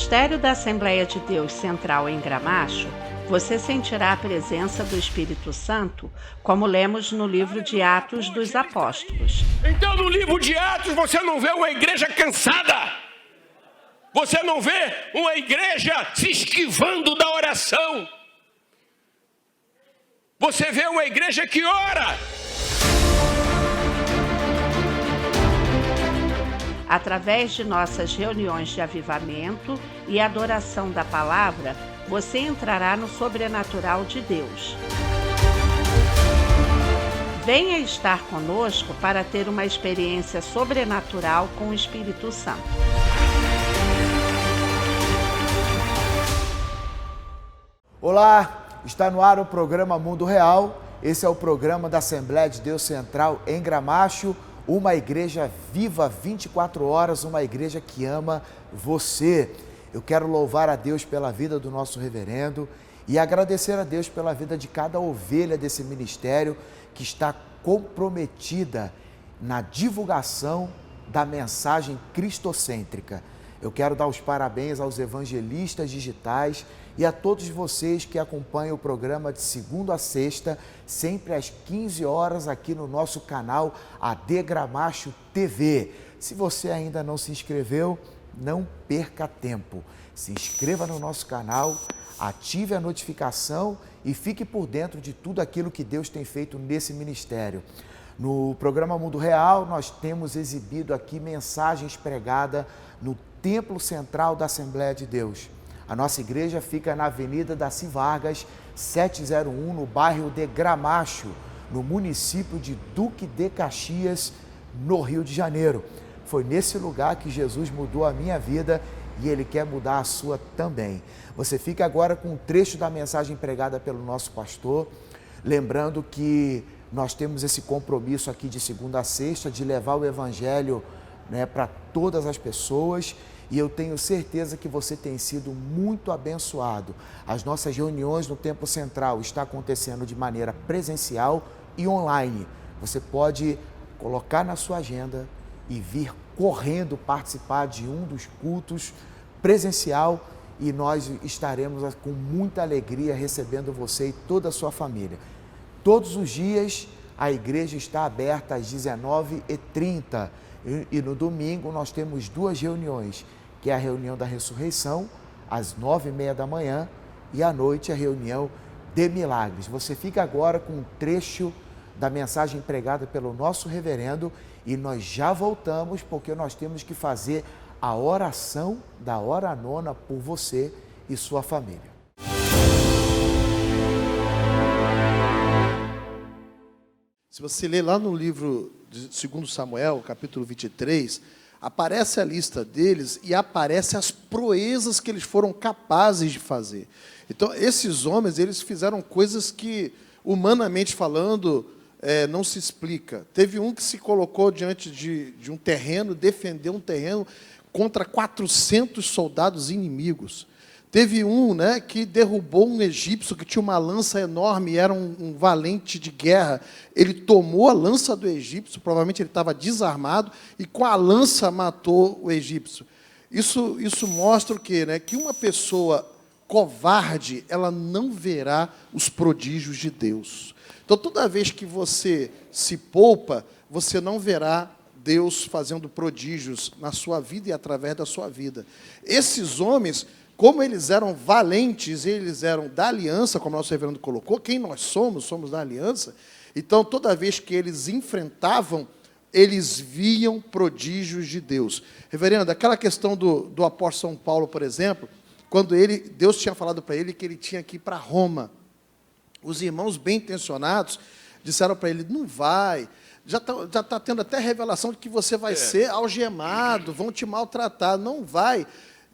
ministério da Assembleia de Deus Central em Gramacho, você sentirá a presença do Espírito Santo, como lemos no livro de Atos dos Apóstolos. Então, no livro de Atos, você não vê uma igreja cansada. Você não vê uma igreja se esquivando da oração. Você vê uma igreja que ora. Através de nossas reuniões de avivamento e adoração da palavra, você entrará no sobrenatural de Deus. Venha estar conosco para ter uma experiência sobrenatural com o Espírito Santo. Olá, está no ar o programa Mundo Real. Esse é o programa da Assembleia de Deus Central em Gramacho, uma igreja viva 24 horas, uma igreja que ama você. Eu quero louvar a Deus pela vida do nosso reverendo e agradecer a Deus pela vida de cada ovelha desse ministério que está comprometida na divulgação da mensagem cristocêntrica. Eu quero dar os parabéns aos evangelistas digitais e a todos vocês que acompanham o programa de segunda a sexta, sempre às 15 horas aqui no nosso canal AD Gramacho TV. Se você ainda não se inscreveu, não perca tempo. Se inscreva no nosso canal, ative a notificação e fique por dentro de tudo aquilo que Deus tem feito nesse ministério. No programa Mundo Real, nós temos exibido aqui mensagens pregadas no Templo Central da Assembleia de Deus. A nossa igreja fica na Avenida Daci Vargas, 701, no bairro de Gramacho, no município de Duque de Caxias, no Rio de Janeiro. Foi nesse lugar que Jesus mudou a minha vida e Ele quer mudar a sua também. Você fica agora com um trecho da mensagem pregada pelo nosso pastor, lembrando que nós temos esse compromisso aqui de segunda a sexta de levar o Evangelho, para todas as pessoas, e eu tenho certeza que você tem sido muito abençoado. As nossas reuniões no Templo Central estão acontecendo de maneira presencial e online. Você pode colocar na sua agenda e vir correndo participar de um dos cultos presencial e nós estaremos com muita alegria recebendo você e toda a sua família. Todos os dias a igreja está aberta às 19h30 e no domingo nós temos duas reuniões, que é a reunião da ressurreição às 9h30 da manhã e à noite a reunião de milagres. Você fica agora com um trecho da mensagem pregada pelo nosso reverendo e nós já voltamos porque nós temos que fazer a oração da hora nona por você e sua família. Se você ler lá no livro de 2 Samuel, capítulo 23, aparece a lista deles e aparece as proezas que eles foram capazes de fazer. Então, esses homens, eles fizeram coisas que, humanamente falando, não se explica. Teve um que se colocou diante de um terreno, defendeu um terreno contra 400 soldados inimigos. Teve um, que derrubou um egípcio que tinha uma lança enorme, era um valente de guerra. Ele tomou a lança do egípcio, provavelmente ele estava desarmado, e com a lança matou o egípcio. Isso mostra o quê? Que uma pessoa covarde, ela não verá os prodígios de Deus. Então, toda vez que você se poupa, você não verá Deus fazendo prodígios na sua vida e através da sua vida. Esses homens, como eles eram valentes, eles eram da aliança, como o nosso reverendo colocou, quem nós somos da aliança. Então, toda vez que eles enfrentavam, eles viam prodígios de Deus. Reverendo, aquela questão do apóstolo São Paulo, por exemplo, quando Deus tinha falado para ele que ele tinha que ir para Roma. Os irmãos bem intencionados disseram para ele, não vai, já está tendo até revelação de que você vai ser algemado, vão te maltratar, não vai.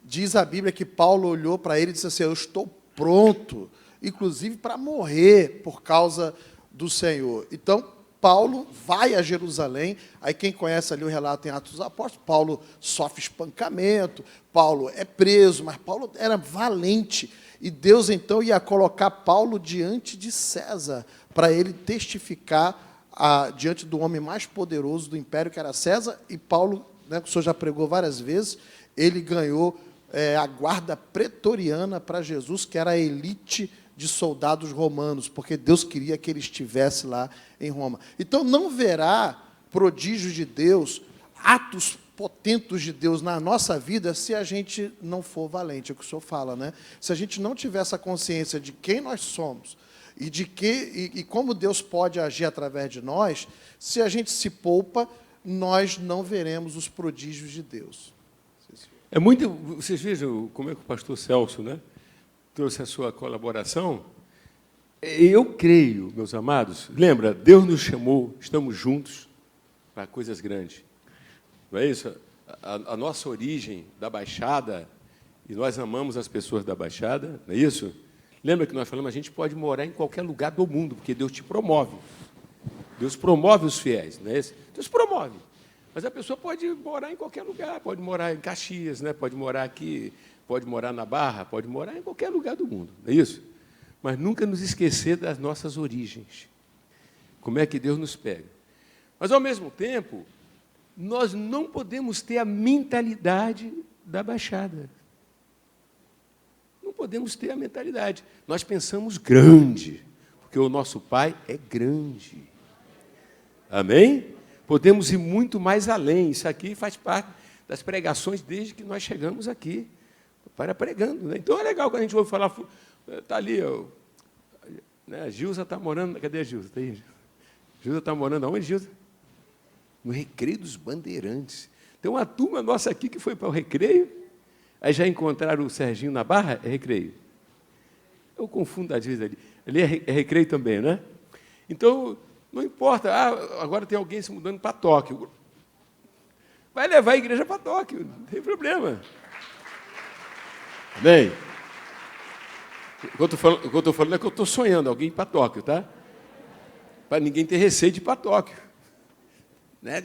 Diz a Bíblia que Paulo olhou para ele e disse assim, eu estou pronto, inclusive para morrer por causa do Senhor. Então, Paulo vai a Jerusalém, aí quem conhece ali o relato em Atos dos Apóstolos, Paulo sofre espancamento, Paulo é preso, mas Paulo era valente, e Deus então ia colocar Paulo diante de César, para ele testificar diante do homem mais poderoso do império, que era César, e Paulo, o senhor já pregou várias vezes, ele ganhou a guarda pretoriana para Jesus, que era a elite de soldados romanos, porque Deus queria que ele estivesse lá em Roma. Então, não verá prodígios de Deus, atos potentos de Deus na nossa vida, se a gente não for valente, é o que o senhor fala, né? Se a gente não tiver essa consciência de quem nós somos e de como Deus pode agir através de nós, se a gente se poupa, nós não veremos os prodígios de Deus. É muito. Vocês vejam como é que o pastor Celso, né, trouxe a sua colaboração. Eu creio, meus amados, lembra, Deus nos chamou, estamos juntos para coisas grandes. Não é isso? A nossa origem da Baixada, e nós amamos as pessoas da Baixada, não é isso? Lembra que nós falamos, a gente pode morar em qualquer lugar do mundo, porque Deus te promove. Deus promove os fiéis, não é isso? Deus promove. Mas a pessoa pode morar em qualquer lugar, pode morar em Caxias, né? Pode morar aqui, pode morar na Barra, pode morar em qualquer lugar do mundo, não é isso? Mas nunca nos esquecer das nossas origens. Como é que Deus nos pega? Mas, ao mesmo tempo, nós não podemos ter a mentalidade da Baixada. Não podemos ter a mentalidade. Nós pensamos grande, porque o nosso Pai é grande. Amém? Podemos ir muito mais além. Isso aqui faz parte das pregações desde que nós chegamos aqui, para pregando, né? Então é legal quando a gente ouve falar, está ali, né, a Gilza está morando, cadê a Gilza? Está aí? Gilza está morando aonde, Gilza? No Recreio dos Bandeirantes. Tem uma turma nossa aqui que foi para o Recreio, aí já encontraram o Serginho na Barra, é Recreio. Eu confundo às vezes ali. Ali é Recreio também, né? Então, não importa, agora tem alguém se mudando para Tóquio. Vai levar a igreja para Tóquio, não tem problema. Bem, o que eu estou falando é que eu estou sonhando alguém ir para Tóquio, tá? Para ninguém ter receio de ir para Tóquio. Né?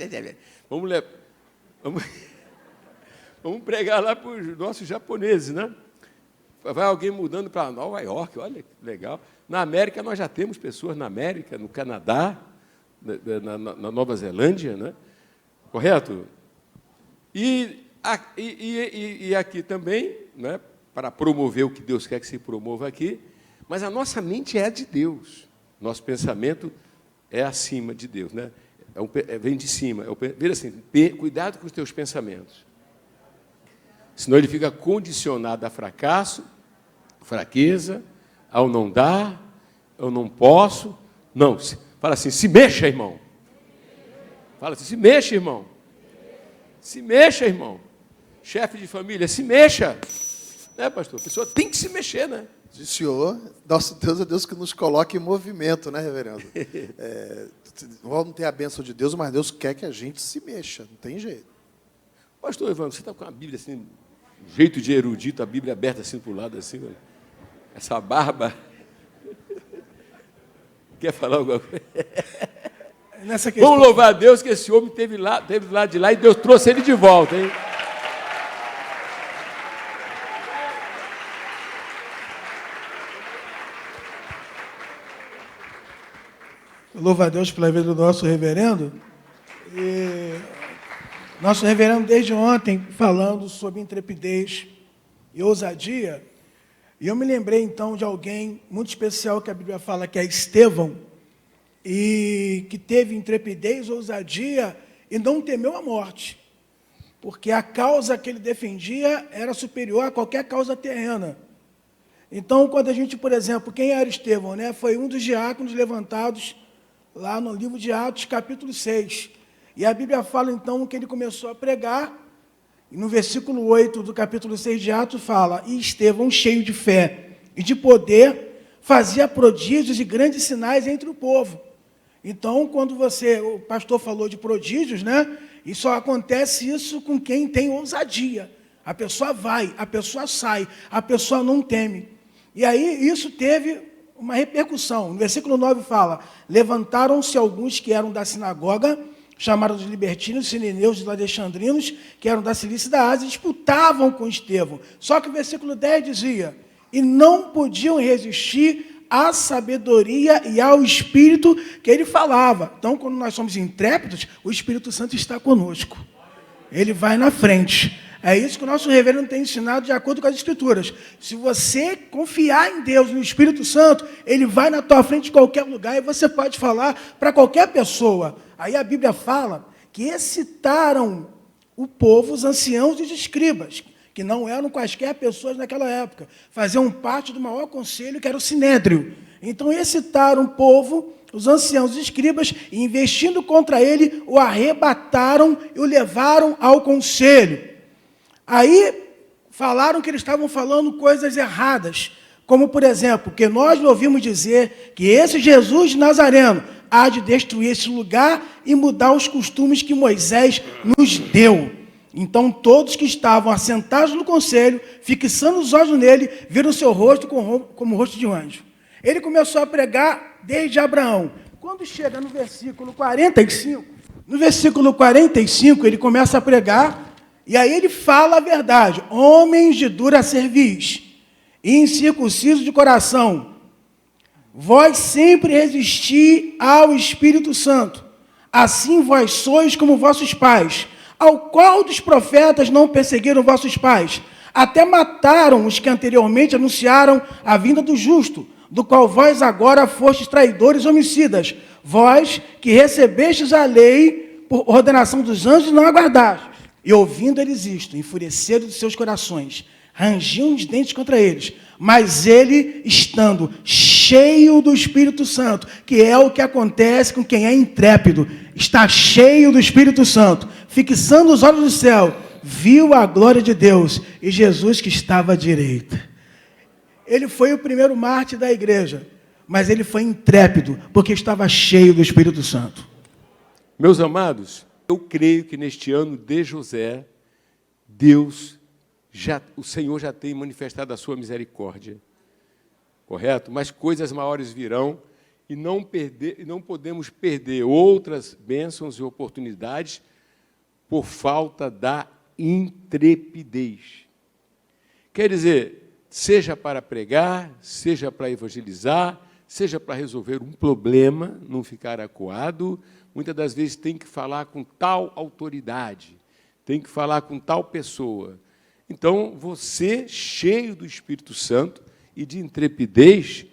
Vamos pregar lá para os nossos japoneses, né? Vai alguém mudando para Nova York, olha que legal. Na América, nós já temos pessoas na América, no Canadá, na Nova Zelândia, né? Correto? E aqui também, né? Para promover o que Deus quer que se promova aqui, mas a nossa mente é de Deus. Nosso pensamento é acima de Deus, né? Vem de cima. Veja assim, cuidado com os teus pensamentos. Senão ele fica condicionado a fracasso, fraqueza, ao não dar, eu não posso. Não, fala assim, se mexa, irmão. Fala assim, se mexa, irmão. Se mexa, irmão. Chefe de família, se mexa. Né, pastor? A pessoa tem que se mexer, né? O Senhor, nosso Deus é Deus que nos coloca em movimento, né, reverendo? Vamos ter a bênção de Deus, mas Deus quer que a gente se mexa, não tem jeito. Pastor Evandro, você está com a Bíblia assim, jeito de erudito, a Bíblia aberta assim para o lado, assim, essa barba. Quer falar alguma coisa? Nessa questão... Vamos louvar a Deus que esse homem teve lá de lá e Deus trouxe ele de volta, hein? Louva a Deus pela vida do nosso reverendo. E nosso reverendo, desde ontem, falando sobre intrepidez e ousadia. E eu me lembrei, então, de alguém muito especial que a Bíblia fala, que é Estevão, e que teve intrepidez, ousadia e não temeu a morte, porque a causa que ele defendia era superior a qualquer causa terrena. Então, quando a gente, por exemplo, quem era Estevão, né? Foi um dos diáconos levantados lá no livro de Atos, capítulo 6. E a Bíblia fala, então, que ele começou a pregar, e no versículo 8 do capítulo 6 de Atos fala, e Estevão, cheio de fé e de poder, fazia prodígios e grandes sinais entre o povo. Então, quando o pastor falou de prodígios, né? E só acontece isso com quem tem ousadia. A pessoa vai, a pessoa sai, a pessoa não teme. E aí, isso teve uma repercussão. No versículo 9 fala, levantaram-se alguns que eram da sinagoga, chamados de libertinos, sirineus e alexandrinos, que eram da Cilícia e da Ásia, disputavam com Estevão. Só que o versículo 10 dizia, e não podiam resistir à sabedoria e ao Espírito que ele falava. Então, quando nós somos intrépidos, o Espírito Santo está conosco. Ele vai na frente. É isso que o nosso reverendo tem ensinado de acordo com as Escrituras. Se você confiar em Deus, no Espírito Santo, Ele vai na tua frente em qualquer lugar e você pode falar para qualquer pessoa. Aí a Bíblia fala que excitaram o povo, os anciãos e os escribas, que não eram quaisquer pessoas naquela época, faziam parte do maior conselho, que era o Sinédrio. Então excitaram o povo, os anciãos e escribas, e investindo contra ele, o arrebataram e o levaram ao conselho. Aí falaram que eles estavam falando coisas erradas, como, por exemplo, que nós ouvimos dizer que esse Jesus Nazareno há de destruir esse lugar e mudar os costumes que Moisés nos deu. Então todos que estavam assentados no conselho, fixando os olhos nele, viram seu rosto como o rosto de um anjo. Ele começou a pregar desde Abraão. Quando chega no versículo 45, ele começa a pregar, e aí ele fala a verdade. Homens de dura cerviz, incircuncisos de coração, vós sempre resisti ao Espírito Santo, assim vós sois como vossos pais. Ao qual dos profetas não perseguiram vossos pais? Até mataram os que anteriormente anunciaram a vinda do justo, do qual vós agora fostes traidores homicidas, vós que recebestes a lei por ordenação dos anjos e não aguardastes. E ouvindo eles isto, enfureceram de seus corações, rangiam os dentes contra eles, mas ele, estando cheio do Espírito Santo, que é o que acontece com quem é intrépido, está cheio do Espírito Santo, fixando os olhos do céu, viu a glória de Deus e Jesus que estava à direita. Ele foi o primeiro mártir da igreja, mas ele foi intrépido, porque estava cheio do Espírito Santo. Meus amados, eu creio que neste ano de José, o Senhor já tem manifestado a sua misericórdia, correto? Mas coisas maiores virão e não podemos perder outras bênçãos e oportunidades por falta da intrepidez. Quer dizer, seja para pregar, seja para evangelizar, seja para resolver um problema, não ficar acuado, muitas das vezes tem que falar com tal autoridade, tem que falar com tal pessoa. Então, você, cheio do Espírito Santo e de intrepidez,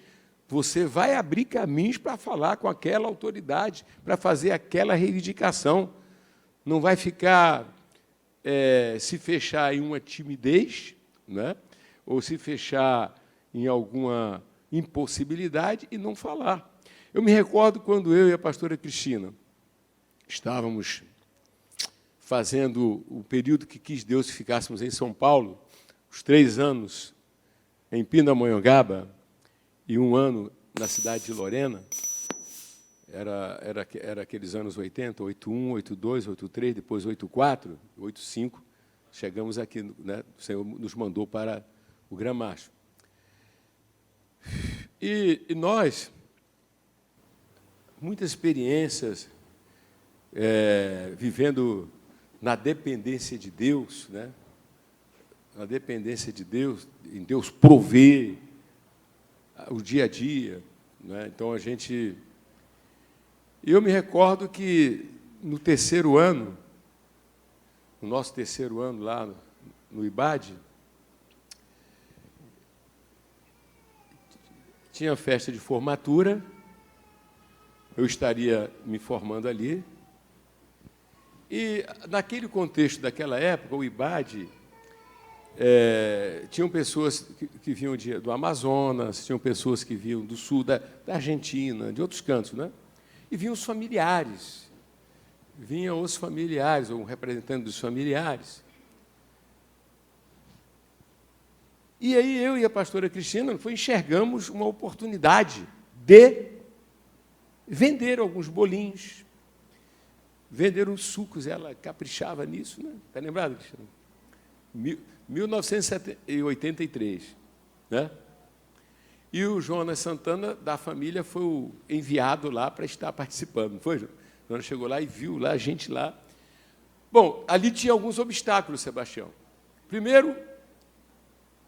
você vai abrir caminhos para falar com aquela autoridade, para fazer aquela reivindicação. Não vai ficar, se fechar em uma timidez, né? Ou se fechar em alguma impossibilidade e não falar. Eu me recordo quando eu e a pastora Cristina estávamos fazendo o período que quis Deus que ficássemos em São Paulo, os 3 anos em Pindamonhangaba e 1 ano na cidade de Lorena. Era aqueles anos 80, 81, 82, 83, depois 84, 85. Chegamos aqui, né? O Senhor nos mandou para o Gramacho. E nós, muitas experiências, vivendo na dependência de Deus, né? Na dependência de Deus, em Deus prover o dia a dia, né? Então, eu me recordo que no terceiro ano, no nosso terceiro ano lá no IBAD, tinha festa de formatura, eu estaria me formando ali, e naquele contexto daquela época, o IBAD, tinham pessoas que vinham do Amazonas, tinham pessoas que vinham do sul, da Argentina, de outros cantos, né? E vinham os familiares, ou um representante dos familiares. E aí eu e a pastora Cristina enxergamos uma oportunidade de vender alguns bolinhos, vender uns sucos. Ela caprichava nisso, né? Está lembrado, Cristina? 1983, né? E o Jonas Santana, da família, foi o enviado lá para estar participando, não foi, Jonas? O Jonas chegou lá e viu lá a gente lá. Bom, ali tinha alguns obstáculos, Sebastião. Primeiro,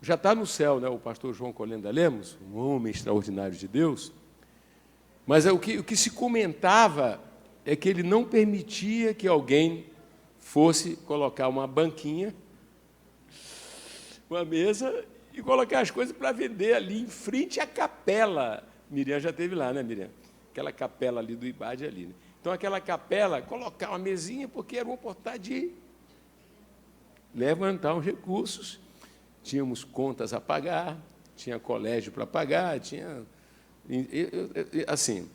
já está no céu, né, o pastor João Colenda Lemos, um homem extraordinário de Deus, mas o que se comentava é que ele não permitia que alguém fosse colocar uma banquinha uma mesa e colocar as coisas para vender ali, em frente à capela. Miriam já esteve lá, né, Miriam? Aquela capela ali do IBAD ali. Né? Então, aquela capela, colocar uma mesinha, porque era uma oportunidade de levantar os recursos. Tínhamos contas a pagar, tinha colégio para pagar, tinha... assim.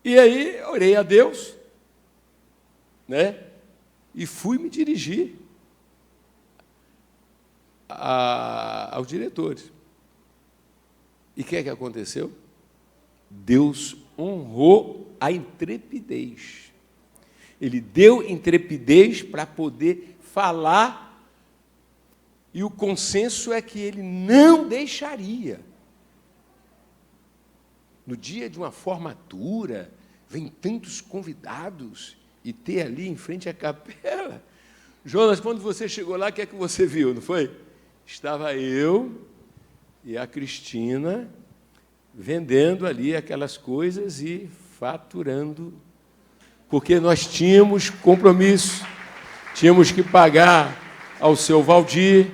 E aí, orei a Deus, né? E fui me dirigir aos diretores. E o que é que aconteceu? Deus honrou a intrepidez. Ele deu intrepidez para poder falar, e o consenso é que ele não deixaria. No dia de uma formatura, vem tantos convidados, e ter ali em frente à capela. Jonas, quando você chegou lá, o que é que você viu, não foi? Estava eu e a Cristina vendendo ali aquelas coisas e faturando, porque nós tínhamos compromisso, tínhamos que pagar ao seu Valdir,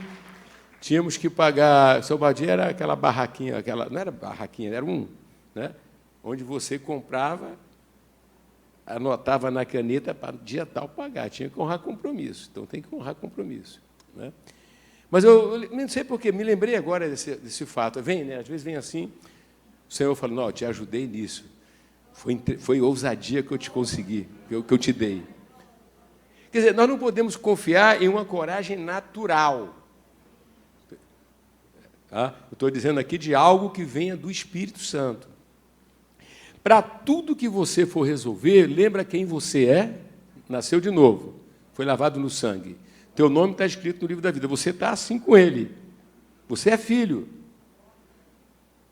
tínhamos que pagar... O seu Valdir era aquela barraquinha, não era barraquinha, era né, onde você comprava, anotava na caneta para dia tal pagar, tinha que honrar compromisso, então tem que honrar compromisso. Né? Mas eu não sei porquê, me lembrei agora desse fato. Vem, né? Às vezes vem assim, o Senhor fala, não, eu te ajudei nisso, foi ousadia que eu te consegui, que eu te dei. Quer dizer, nós não podemos confiar em uma coragem natural. Tá? Eu estou dizendo aqui de algo que venha do Espírito Santo. Para tudo que você for resolver, lembra quem você é, nasceu de novo, foi lavado no sangue. Teu nome está escrito no livro da vida. Você está assim com ele. Você é filho.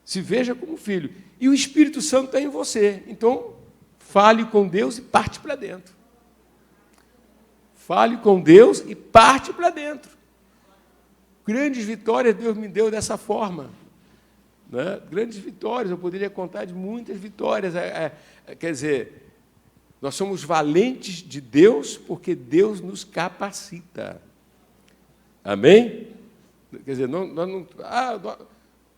Se veja como filho. E o Espírito Santo está em você. Então, fale com Deus e parte para dentro. Fale com Deus e parte para dentro. Grandes vitórias Deus me deu dessa forma. Né? Grandes vitórias, eu poderia contar de muitas vitórias. Quer dizer, nós somos valentes de Deus porque Deus nos capacita. Amém? Quer dizer,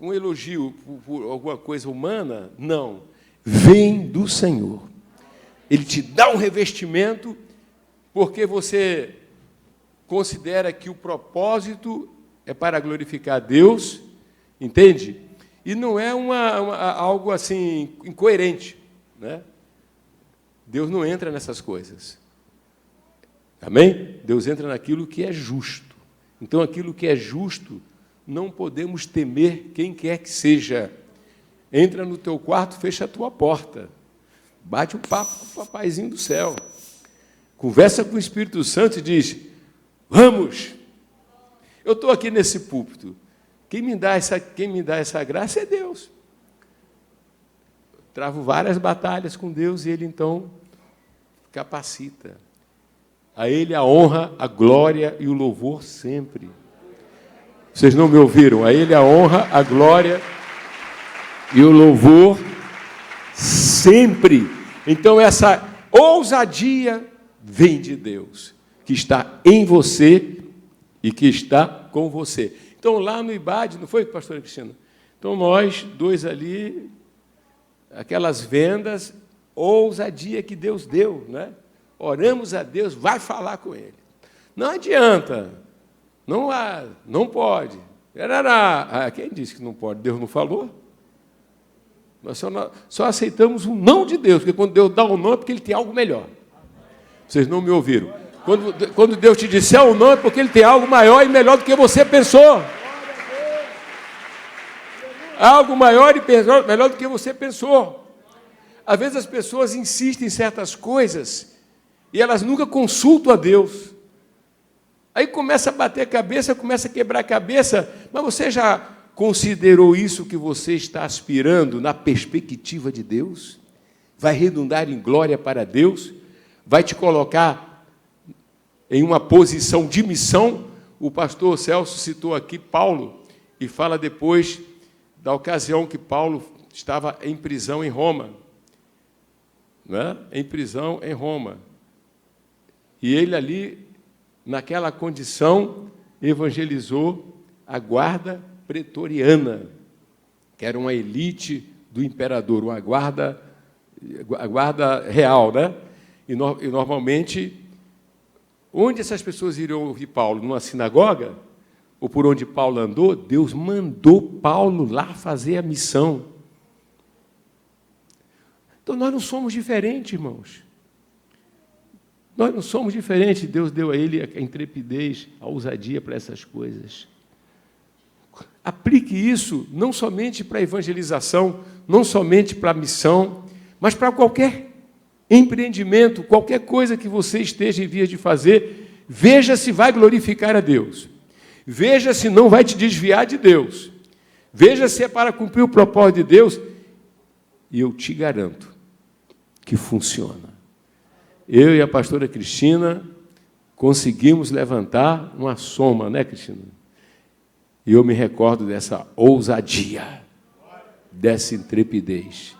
um elogio por alguma coisa humana, não. Vem do Senhor. Ele te dá um revestimento porque você considera que o propósito é para glorificar a Deus, entende? E não é algo assim incoerente, né? Deus não entra nessas coisas. Amém? Deus entra naquilo que é justo. Então, aquilo que é justo, não podemos temer quem quer que seja. Entra no teu quarto, fecha a tua porta. Bate um papo com o papaizinho do céu. Conversa com o Espírito Santo e diz, vamos! Eu estou aqui nesse púlpito. Quem me dá essa graça é Deus. Travo várias batalhas com Deus e Ele, então, capacita. A Ele a honra, a glória e o louvor sempre. Vocês não me ouviram? A Ele a honra, a glória e o louvor sempre. Então, essa ousadia vem de Deus, que está em você e que está com você. Então, lá no IBAD, não foi, pastora Cristina? Então, nós dois ali, aquelas vendas, ousadia que Deus deu, né? Oramos a Deus, vai falar com Ele. Não adianta, não pode. Quem disse que não pode? Deus não falou? Nós só aceitamos o não de Deus, porque quando Deus dá um não é porque Ele tem algo melhor. Vocês não me ouviram? Quando Deus te disser o não é porque Ele tem algo maior e melhor do que você pensou. Algo maior e melhor do que você pensou. Às vezes as pessoas insistem em certas coisas e elas nunca consultam a Deus. Aí começa a bater a cabeça, começa a quebrar a cabeça, mas você já considerou isso que você está aspirando na perspectiva de Deus? Vai redundar em glória para Deus? Vai te colocar em uma posição de missão? O pastor Celso citou aqui Paulo e fala depois da ocasião que Paulo estava em prisão em Roma. Né? Em prisão em Roma. E ele ali, naquela condição, evangelizou a guarda pretoriana, que era uma elite do imperador, a guarda real, né? E normalmente, onde essas pessoas iriam ouvir Paulo? Numa sinagoga? Ou por onde Paulo andou? Deus mandou Paulo lá fazer a missão. Então, nós não somos diferentes, irmãos. Nós não somos diferentes. Deus deu a ele a intrepidez, a ousadia para essas coisas. Aplique isso não somente para a evangelização, não somente para a missão, mas para qualquer empreendimento, qualquer coisa que você esteja em vias de fazer. Veja se vai glorificar a Deus. Veja se não vai te desviar de Deus. Veja se é para cumprir o propósito de Deus. E eu te garanto que funciona. Eu e a pastora Cristina conseguimos levantar uma soma, né, Cristina? E eu me recordo dessa ousadia, dessa intrepidez.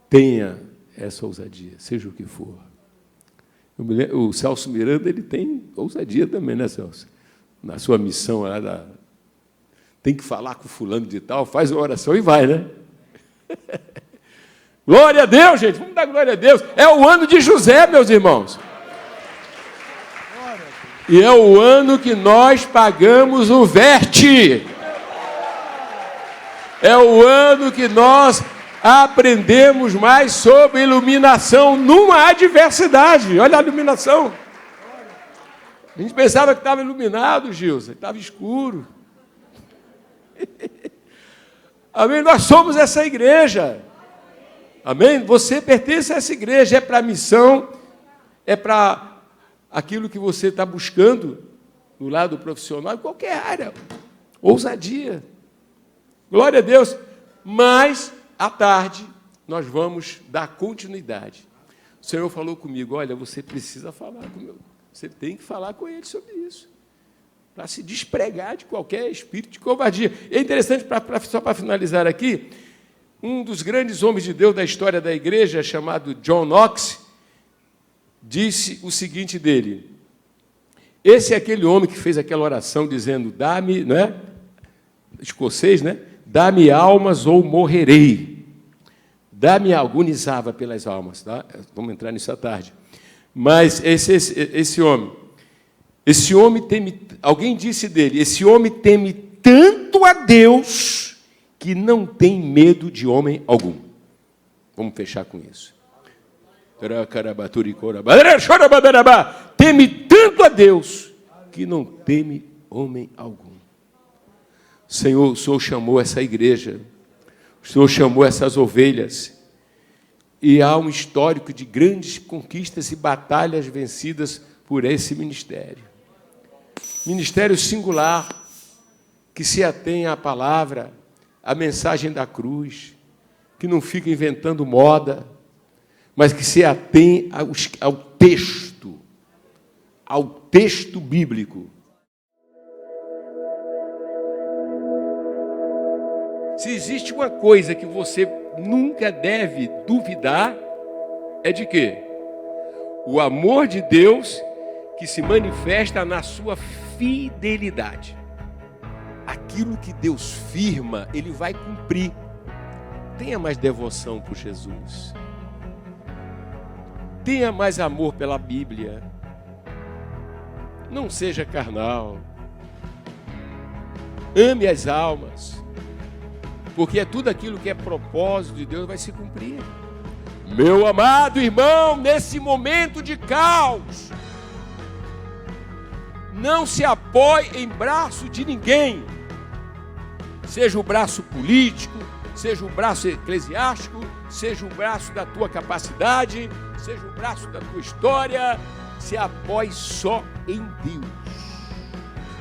Tenha essa ousadia, seja o que for. O Celso Miranda, ele tem ousadia também, né, Celso? Na sua missão lá, tem que falar com fulano de tal, faz uma oração e vai, né? Glória a Deus, gente, vamos dar glória a Deus. É o ano de José, meus irmãos. E é o ano que nós pagamos o verte. É o ano que nós aprendemos mais sobre iluminação numa adversidade. Olha a iluminação. A gente pensava que estava iluminado, Gilson, estava escuro. Amém? Nós somos essa igreja. Amém? Você pertence a essa igreja, é para a missão, é para aquilo que você está buscando no lado profissional, em qualquer área. Ousadia. Glória a Deus. Mas, à tarde, nós vamos dar continuidade. O Senhor falou comigo, olha, você precisa falar com meu... Você tem que falar com ele sobre isso, para se despregar de qualquer espírito de covardia. É interessante, só para finalizar aqui, um dos grandes homens de Deus da história da igreja, chamado John Knox, disse o seguinte dele: esse é aquele homem que fez aquela oração dizendo, dá-me, não é? Escocês, né? Dá-me almas ou morrerei. Dá-me, agonizava pelas almas, tá? Vamos entrar nisso à tarde. Mas esse homem teme, alguém disse dele, esse homem teme tanto a Deus que não tem medo de homem algum. Vamos fechar com isso. Teme tanto a Deus que não teme homem algum. Senhor, o Senhor chamou essa igreja, o Senhor chamou essas ovelhas, e há um histórico de grandes conquistas e batalhas vencidas por esse ministério. Ministério singular, que se atém à palavra, à mensagem da cruz, que não fica inventando moda, mas que se atém ao texto bíblico. Se existe uma coisa que você nunca deve duvidar, é de quê? O amor de Deus que se manifesta na sua fidelidade. Aquilo que Deus firma, Ele vai cumprir. Tenha mais devoção por Jesus. Tenha mais amor pela Bíblia. Não seja carnal. Ame as almas. Porque é tudo aquilo que é propósito de Deus vai se cumprir. Meu amado irmão, nesse momento de caos, não se apoie em braço de ninguém. Seja o braço político, seja o braço eclesiástico, seja o braço da tua capacidade, seja o braço da tua história, se apoie só em Deus.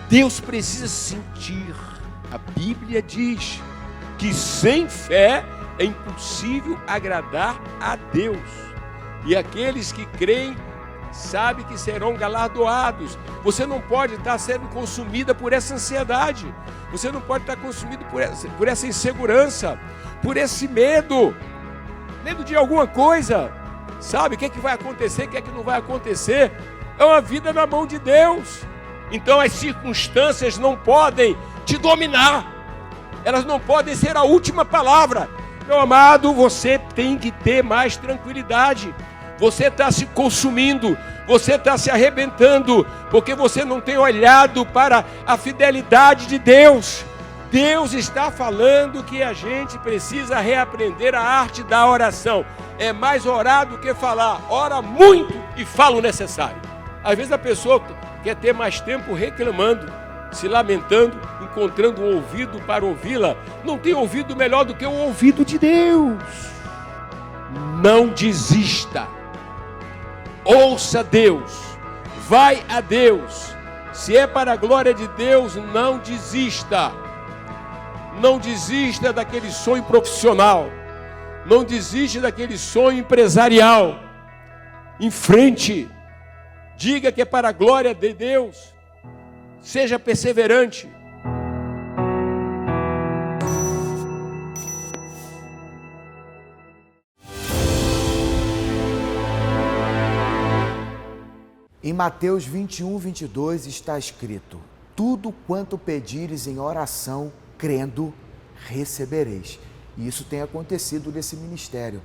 Deus precisa sentir. A Bíblia diz que sem fé é impossível agradar a Deus. E aqueles que creem sabem que serão galardoados. Você não pode estar sendo consumida por essa ansiedade. Você não pode estar consumido por essa insegurança, por esse medo. Medo de alguma coisa. Sabe o que é que vai acontecer, o que é que não vai acontecer? É uma vida na mão de Deus. Então as circunstâncias não podem te dominar. Elas não podem ser a última palavra. Meu amado, você tem que ter mais tranquilidade. Você está se consumindo, você está se arrebentando, porque você não tem olhado para a fidelidade de Deus. Deus está falando que a gente precisa reaprender a arte da oração. É mais orar do que falar. Ora muito e fala o necessário. Às vezes a pessoa quer ter mais tempo reclamando, se lamentando, encontrando um ouvido para ouvi-la. Não tem ouvido melhor do que o ouvido de Deus. Não desista. Ouça Deus. Vai a Deus. Se é para a glória de Deus, não desista. Não desista daquele sonho profissional. Não desista daquele sonho empresarial. Em frente. Diga que é para a glória de Deus. Seja perseverante. Em Mateus 21, 22 está escrito: tudo quanto pedires em oração, crendo, recebereis. E isso tem acontecido nesse ministério.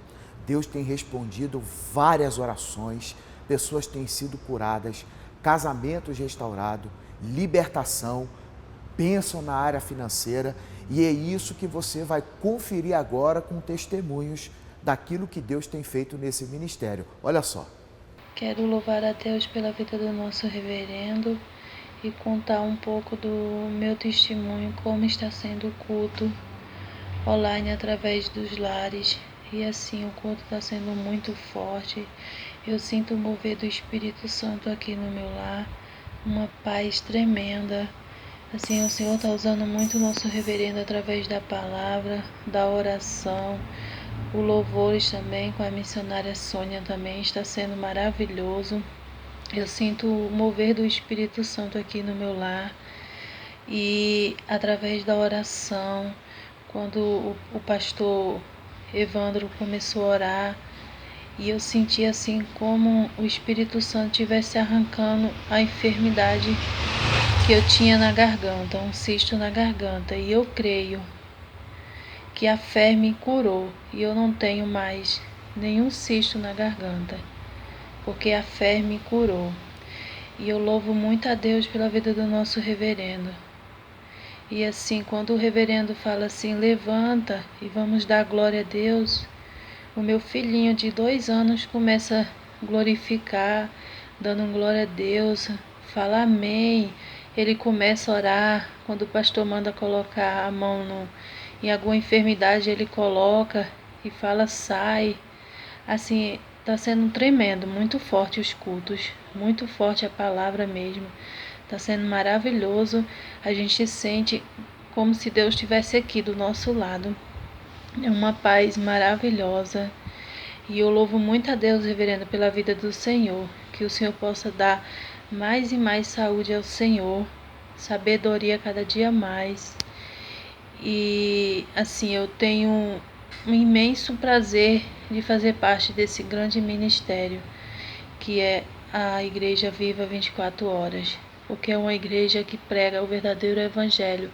Deus tem respondido várias orações, pessoas têm sido curadas, casamentos restaurados, libertação, bênção na área financeira. E é isso que você vai conferir agora com testemunhos daquilo que Deus tem feito nesse ministério. Olha só. Quero louvar a Deus pela vida do nosso reverendo e contar um pouco do meu testemunho, como está sendo o culto online através dos lares. E assim, o culto está sendo muito forte. Eu sinto o mover do Espírito Santo aqui no meu lar, uma paz tremenda. Assim, o Senhor está usando muito o nosso reverendo através da palavra, da oração. O louvores também com a missionária Sônia também está sendo maravilhoso. Eu sinto o mover do Espírito Santo aqui no meu lar. E através da oração, quando o pastor Evandro começou a orar, e eu senti assim como o Espírito Santo estivesse arrancando a enfermidade que eu tinha na garganta, um cisto na garganta. E eu creio que a fé me curou e eu não tenho mais nenhum cisto na garganta, porque a fé me curou. E eu louvo muito a Deus pela vida do nosso reverendo. E assim, quando o reverendo fala assim, levanta e vamos dar glória a Deus, o meu filhinho de 2 anos começa a glorificar, dando glória a Deus, fala amém. Ele começa a orar, quando o pastor manda colocar a mão em alguma enfermidade, ele coloca e fala sai. Assim, está sendo tremendo, muito forte os cultos, muito forte a palavra mesmo. Está sendo maravilhoso, a gente sente como se Deus estivesse aqui do nosso lado. É uma paz maravilhosa. E eu louvo muito a Deus, reverendo, pela vida do Senhor, que o Senhor possa dar mais e mais saúde ao Senhor, sabedoria cada dia mais. E assim, eu tenho um imenso prazer de fazer parte desse grande ministério, que é a Igreja Viva 24 Horas, porque é uma igreja que prega o verdadeiro evangelho,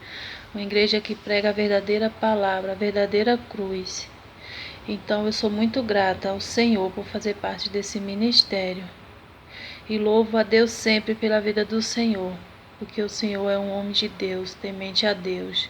uma igreja que prega a verdadeira palavra, a verdadeira cruz. Então eu sou muito grata ao Senhor por fazer parte desse ministério. E louvo a Deus sempre pela vida do Senhor, porque o Senhor é um homem de Deus, temente a Deus.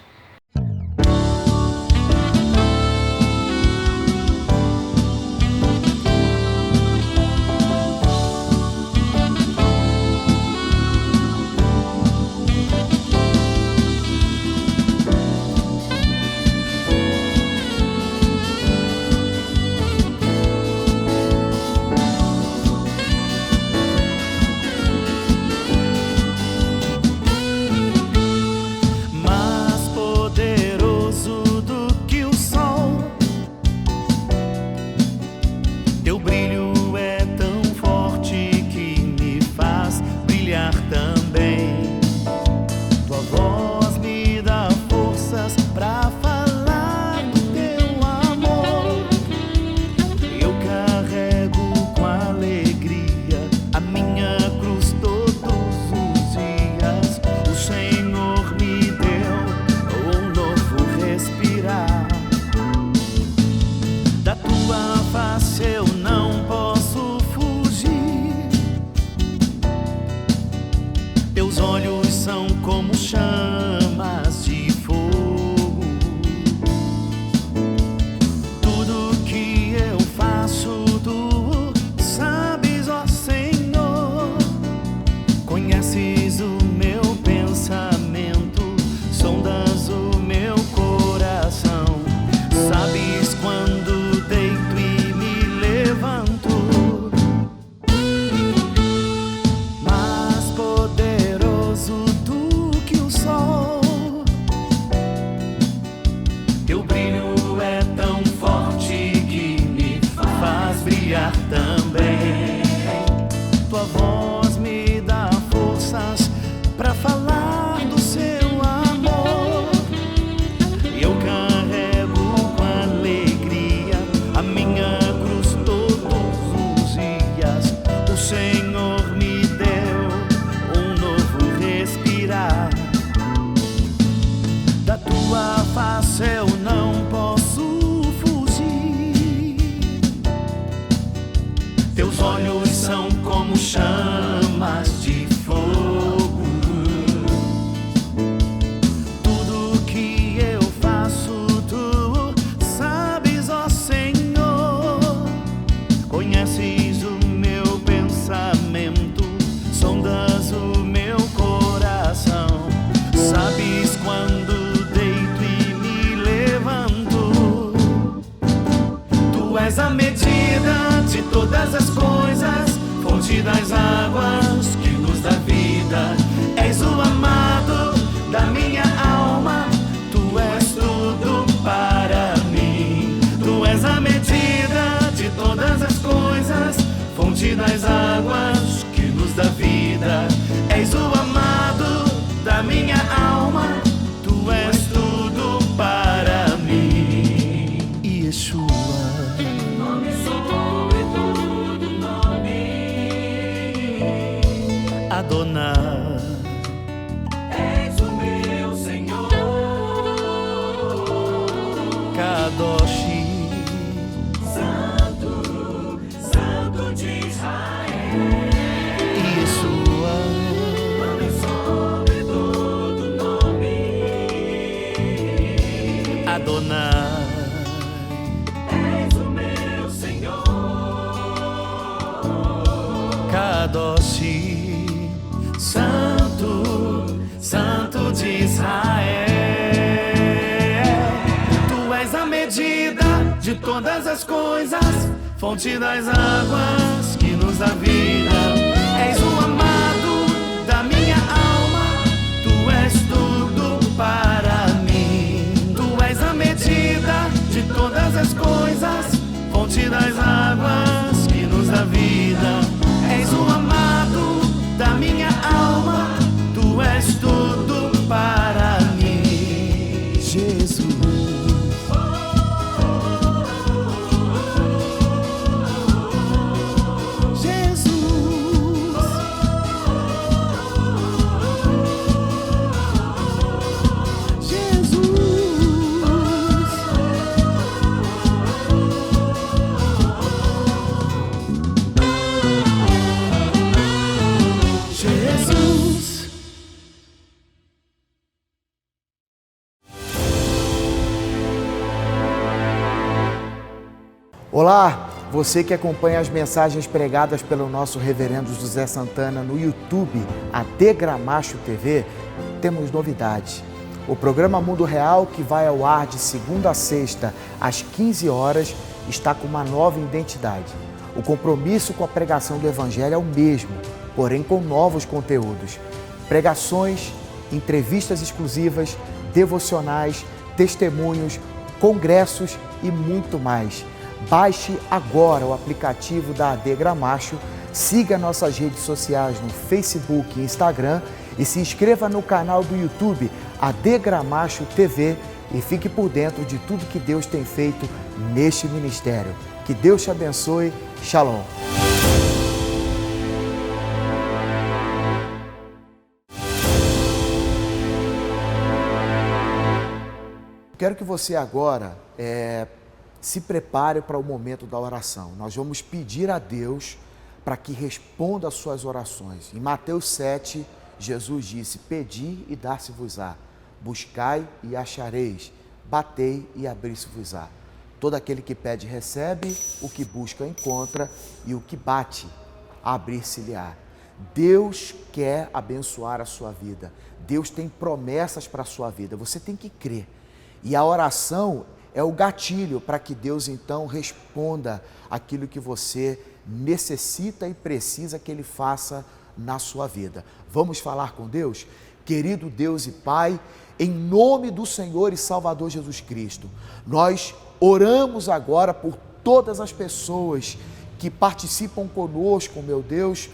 das águas que nos dá vida. És o amado da minha alma, tu és tudo para mim. Tu és a medida de todas as coisas, fonte das águas que nos dá vida. És o amado da minha alma, tu és tudo para mim. Yeshua, nome sobre todo nome. Adonai, és o meu Senhor. Kadoshi, Santo, Santo de Israel. Yeshua, nome sobre todo nome. Adonai, és o meu Senhor. Kadoshi, Santo, Santo de Israel. Tu és a medida de todas as coisas, fonte das águas que nos dá vida. És o amado da minha alma, tu és tudo para mim. Tu és a medida de todas as coisas, fonte das águas que nos dá vida. És o amado da minha alma, tu és tudo para mim. Jesus, Olá, você que acompanha as mensagens pregadas pelo nosso reverendo José Santana no YouTube, AD Gramacho TV, temos novidades. O programa Mundo Real, que vai ao ar de segunda a sexta, às 15 horas, está com uma nova identidade. O compromisso com a pregação do Evangelho é o mesmo, porém com novos conteúdos. Pregações, entrevistas exclusivas, devocionais, testemunhos, congressos e muito mais. Baixe agora o aplicativo da AD Gramacho, siga nossas redes sociais no Facebook e Instagram e se inscreva no canal do YouTube AD Gramacho TV e fique por dentro de tudo que Deus tem feito neste ministério. Que Deus te abençoe. Shalom. Quero que você agora se prepare para o momento da oração. Nós vamos pedir a Deus para que responda às suas orações. Em Mateus 7, Jesus disse: pedi e dar-se-vos-á, buscai e achareis, batei e abrir-se-vos-á. Todo aquele que pede recebe, o que busca encontra e o que bate, abrir-se-lhe-á. Deus quer abençoar a sua vida. Deus tem promessas para a sua vida. Você tem que crer. E a oração é o gatilho para que Deus então responda aquilo que você necessita e precisa que Ele faça na sua vida. Vamos falar com Deus? Querido Deus e Pai, em nome do Senhor e Salvador Jesus Cristo, nós oramos agora por todas as pessoas que participam conosco, meu Deus,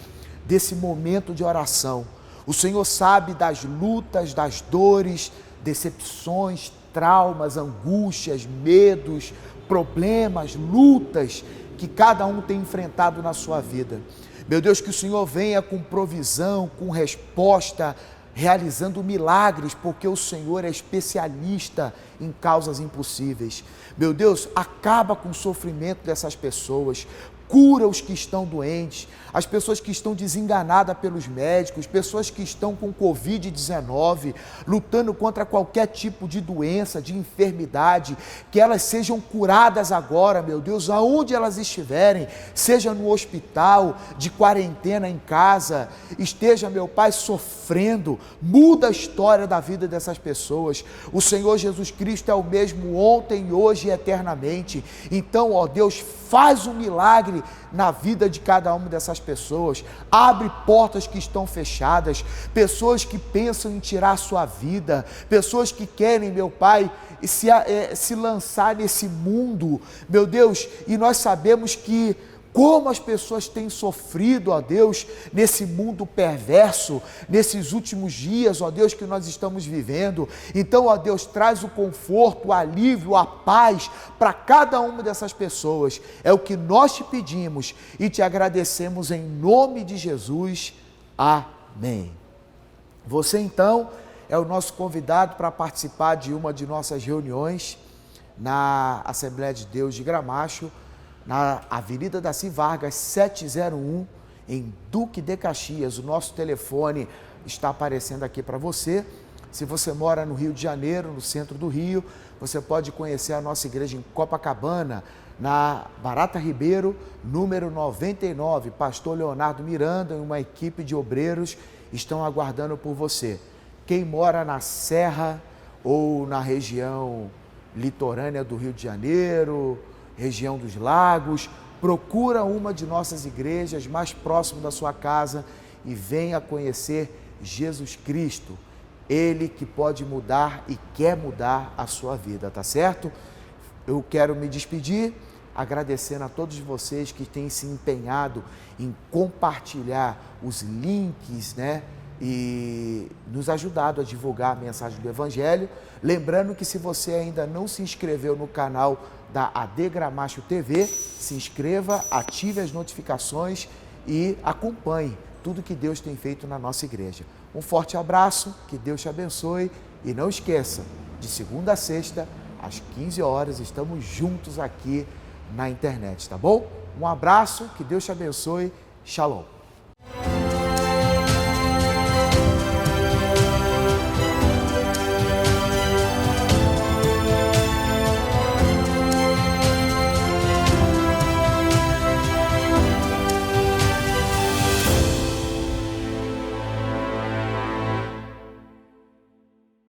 desse momento de oração. O Senhor sabe das lutas, das dores, decepções, traumas, angústias, medos, problemas, lutas que cada um tem enfrentado na sua vida. Meu Deus, que o Senhor venha com provisão, com resposta, realizando milagres, porque o Senhor é especialista em causas impossíveis. Meu Deus, acaba com o sofrimento dessas pessoas, cura os que estão doentes, as pessoas que estão desenganadas pelos médicos, pessoas que estão com Covid-19, lutando contra qualquer tipo de doença, de enfermidade, que elas sejam curadas agora, meu Deus, aonde elas estiverem, seja no hospital, de quarentena em casa, esteja, meu Pai, sofrendo, muda a história da vida dessas pessoas. O Senhor Jesus Cristo é o mesmo ontem, hoje e eternamente. Então, ó Deus, faz um milagre milagre na vida de cada uma dessas pessoas. Abre portas que estão fechadas, pessoas que pensam em tirar a sua vida, pessoas que querem, meu Pai, se lançar nesse mundo, meu Deus, e nós sabemos que como as pessoas têm sofrido, ó Deus, nesse mundo perverso, nesses últimos dias, ó Deus, que nós estamos vivendo. Então, ó Deus, traz o conforto, o alívio, a paz para cada uma dessas pessoas. É o que nós te pedimos e te agradecemos em nome de Jesus. Amém. Você, então, é o nosso convidado para participar de uma de nossas reuniões na Assembleia de Deus de Gramacho, na Avenida Daci Vargas, 701, em Duque de Caxias. O nosso telefone está aparecendo aqui para você. Se você mora no Rio de Janeiro, no centro do Rio, você pode conhecer a nossa igreja em Copacabana, na Barata Ribeiro, número 99. Pastor Leonardo Miranda e uma equipe de obreiros estão aguardando por você. Quem mora na Serra ou na região litorânea do Rio de Janeiro, região dos Lagos, procura uma de nossas igrejas mais próximo da sua casa e venha conhecer Jesus Cristo, Ele que pode mudar e quer mudar a sua vida, tá certo? Eu quero me despedir agradecendo a todos vocês que têm se empenhado em compartilhar os links, né? E nos ajudado a divulgar a mensagem do Evangelho. Lembrando que se você ainda não se inscreveu no canal da AD Gramacho TV, se inscreva, ative as notificações e acompanhe tudo que Deus tem feito na nossa igreja. Um forte abraço, que Deus te abençoe e não esqueça, de segunda a sexta, às 15 horas, estamos juntos aqui na internet, tá bom? Um abraço, que Deus te abençoe, shalom.